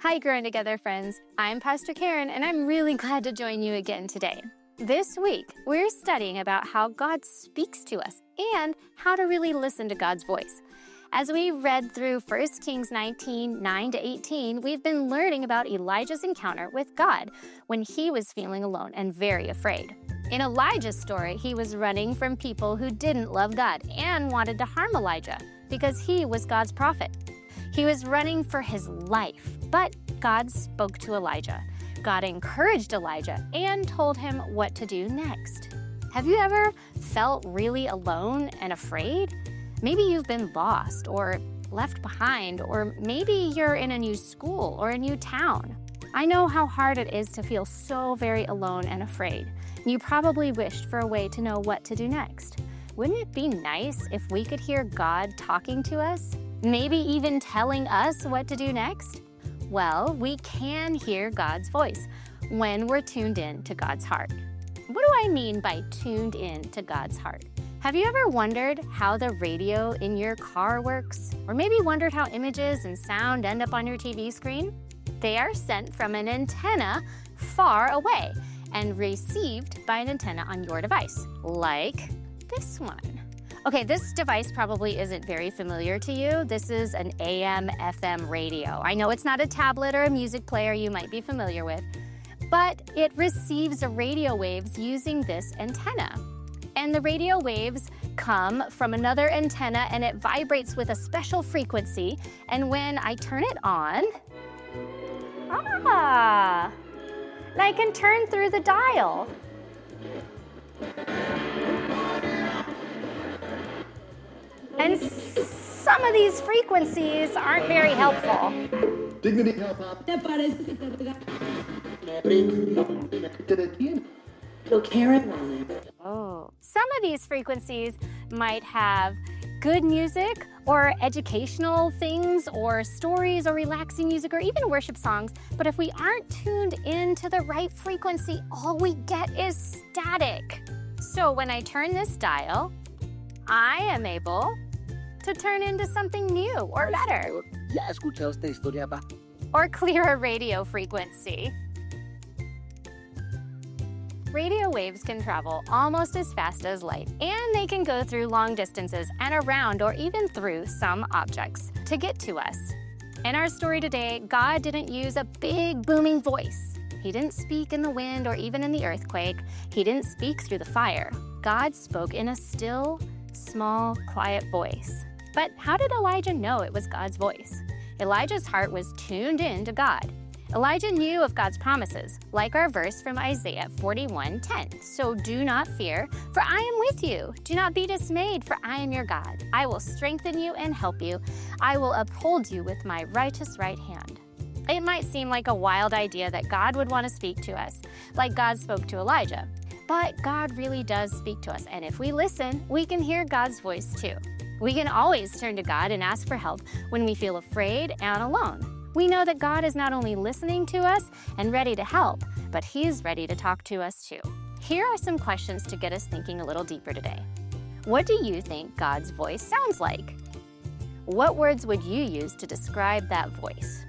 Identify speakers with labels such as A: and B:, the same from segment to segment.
A: Hi, Growing Together friends. I'm Pastor Karen, and I'm really glad to join you again today. This week, we're studying about how God speaks to us and how to really listen to God's voice. As we read through 1 Kings 19, 9-18, we've been learning about Elijah's encounter with God when he was feeling alone and very afraid. In Elijah's story, he was running from people who didn't love God and wanted to harm Elijah because he was God's prophet. He was running for his life, but God spoke to Elijah. God encouraged Elijah and told him what to do next. Have you ever felt really alone and afraid? Maybe you've been lost or left behind, or maybe you're in a new school or a new town. I know how hard it is to feel so very alone and afraid. You probably wished for a way to know what to do next. Wouldn't it be nice if we could hear God talking to us? Maybe even telling us what to do next? Well, we can hear God's voice when we're tuned in to God's heart. What do I mean by tuned in to God's heart? Have you ever wondered how the radio in your car works? Or maybe wondered how images and sound end up on your TV screen? They are sent from an antenna far away and received by an antenna on your device, like this one. Okay, this device probably isn't very familiar to you. This is an AM/FM radio. I know it's not a tablet or a music player you might be familiar with, but it receives the radio waves using this antenna. And the radio waves come from another antenna and it vibrates with a special frequency. And when I turn it on, I can turn through the dial. And some of these frequencies aren't very helpful. Some of these frequencies might have good music or educational things or stories or relaxing music or even worship songs. But if we aren't tuned into the right frequency, all we get is static. So when I turn this dial, I am able to turn into something new or better.
B: Ya he escuchado esta historia, pa.
A: Or clear a radio frequency. Radio waves can travel almost as fast as light, and they can go through long distances and around or even through some objects to get to us. In our story today, God didn't use a big booming voice. He didn't speak in the wind or even in the earthquake. He didn't speak through the fire. God spoke in a still, small, quiet voice. But how did Elijah know it was God's voice? Elijah's heart was tuned in to God. Elijah knew of God's promises, like our verse from Isaiah 41:10. So do not fear, for I am with you. Do not be dismayed, for I am your God. I will strengthen you and help you. I will uphold you with my righteous right hand. It might seem like a wild idea that God would want to speak to us, like God spoke to Elijah. But God really does speak to us, and if we listen, we can hear God's voice too. We can always turn to God and ask for help when we feel afraid and alone. We know that God is not only listening to us and ready to help, but He's ready to talk to us too. Here are some questions to get us thinking a little deeper today. What do you think God's voice sounds like? What words would you use to describe that voice?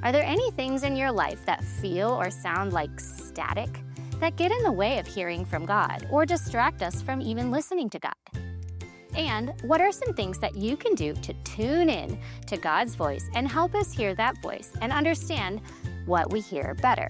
A: Are there any things in your life that feel or sound like static, that get in the way of hearing from God or distract us from even listening to God? And what are some things that you can do to tune in to God's voice and help us hear that voice and understand what we hear better?